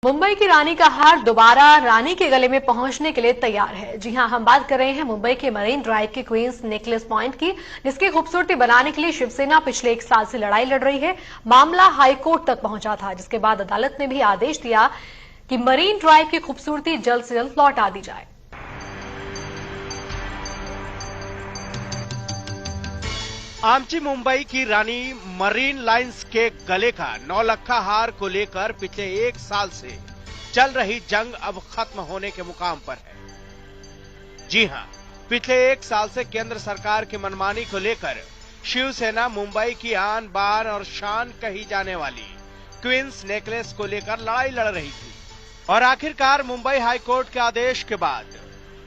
मुंबई की रानी का हार दोबारा रानी के गले में पहुंचने के लिए तैयार है। जी हां, हम बात कर रहे हैं मुंबई के मरीन ड्राइव के क्वींस नेकलेस पॉइंट की, जिसकी खूबसूरती बनाने के लिए शिवसेना पिछले 1 साल से लड़ाई लड़ रही है। मामला हाईकोर्ट तक पहुंचा था, जिसके बाद अदालत ने भी आदेश दिया कि मरीन ड्राइव की खूबसूरती जल्द से जल्द लौटा दी जाए। आमची मुंबई की रानी मरीन लाइंस के गले का नौलखा हार को लेकर पिछले 1 साल से चल रही जंग अब खत्म होने के मुकाम पर है। जी हां, पिछले 1 साल से केंद्र सरकार की मनमानी को लेकर शिवसेना मुंबई की आन बान और शान कही जाने वाली क्वींस नेकलेस को लेकर लड़ाई लड़ रही थी और आखिरकार मुंबई हाईकोर्ट के आदेश के बाद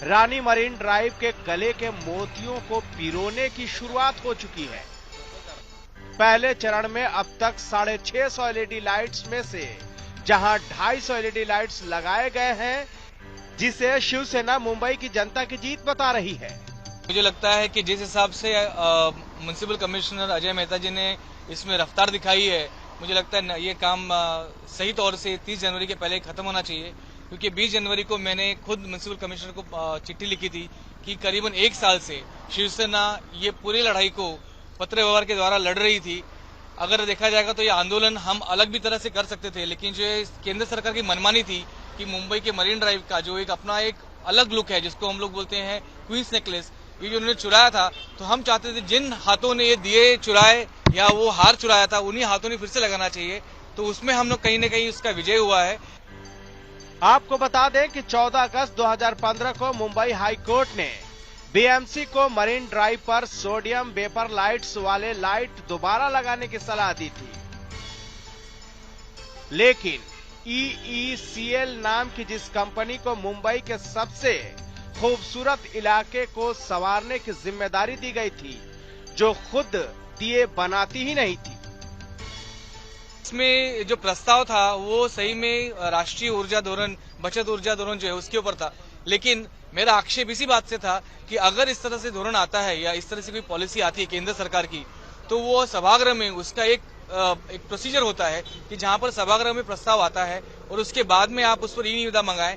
रानी मरीन ड्राइव के गले के मोतियों को पिरोने की शुरुआत हो चुकी है। पहले चरण में अब तक 650 एलईडी लाइट्स में से जहां 250 एलईडी लाइट्स लगाए गए हैं, जिसे शिवसेना मुंबई की जनता की जीत बता रही है। मुझे लगता है कि जिस हिसाब से म्युनिसिपल कमिश्नर अजय मेहता जी ने इसमें रफ्तार दिखाई है, मुझे लगता है ये काम सही तौर से 30 जनवरी के पहले खत्म होना चाहिए, क्योंकि 20 जनवरी को मैंने खुद म्युनिसिपल कमिश्नर को चिट्ठी लिखी थी कि करीबन 1 साल से शिवसेना ये पूरी लड़ाई को पत्र व्यवहार के द्वारा लड़ रही थी। अगर देखा जाएगा तो ये आंदोलन हम अलग भी तरह से कर सकते थे, लेकिन जो केंद्र सरकार की मनमानी थी कि मुंबई के मरीन ड्राइव का जो एक अपना एक अलग लुक है, जिसको हम लोग बोलते हैं क्वींस नेकलेस, ये जो उन्होंने चुराया था, तो हम चाहते थे जिन हाथों ने ये दिए चुराए या वो हार चुराया था, उन्हीं हाथों ने फिर से लगाना चाहिए। तो उसमें हम लोग कहीं ना कहीं उसका विजय हुआ है। आपको बता दें कि 14 अगस्त 2015 को मुंबई हाई कोर्ट ने बीएमसी को मरीन ड्राइव पर सोडियम वेपर लाइट्स वाले लाइट दोबारा लगाने की सलाह दी थी, लेकिन EECL नाम की जिस कंपनी को मुंबई के सबसे खूबसूरत इलाके को संवारने की जिम्मेदारी दी गई थी, जो खुद दिए बनाती ही नहीं थी। इसमें जो प्रस्ताव था वो सही में राष्ट्रीय ऊर्जा धोरण, बचत ऊर्जा धोरण जो है उसके ऊपर था, लेकिन मेरा आक्षेप इसी बात से था कि अगर इस तरह से धोरण आता है या इस तरह से कोई पॉलिसी आती है केंद्र सरकार की, तो वो सभागृह में उसका एक प्रोसीजर होता है कि जहां पर सभागृह में प्रस्ताव आता है और उसके बाद में आप उस पर ई निविदा मंगाएं,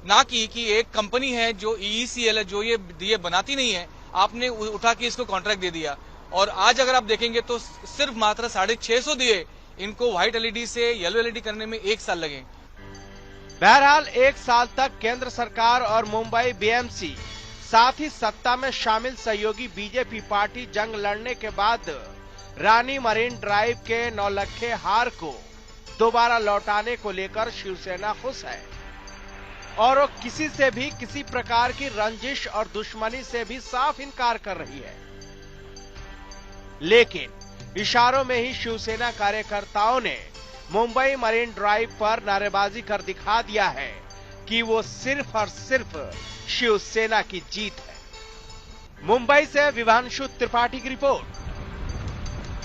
ना कि एक कंपनी है जो EECL है, जो ये दिए बनाती नहीं है, आपने उठा के इसको कॉन्ट्रैक्ट दे दिया। और आज अगर आप देखेंगे तो सिर्फ मात्र 650 दिए इनको व्हाइट एलईडी से येलो एलईडी करने में 1 साल लगे। बहरहाल 1 साल तक केंद्र सरकार और मुंबई बीएमसी साथ ही सत्ता में शामिल सहयोगी बीजेपी पार्टी जंग लड़ने के बाद रानी मरीन ड्राइव के नौलखे हार को दोबारा लौटाने को लेकर शिवसेना खुश है और वो किसी से भी किसी प्रकार की रंजिश और दुश्मनी से भी साफ इनकार कर रही है। लेकिन इशारों में ही शिवसेना कार्यकर्ताओं ने मुंबई मरीन ड्राइव पर नारेबाजी कर दिखा दिया है कि वो सिर्फ और सिर्फ शिवसेना की जीत है। मुंबई से विभांशु त्रिपाठी की रिपोर्ट।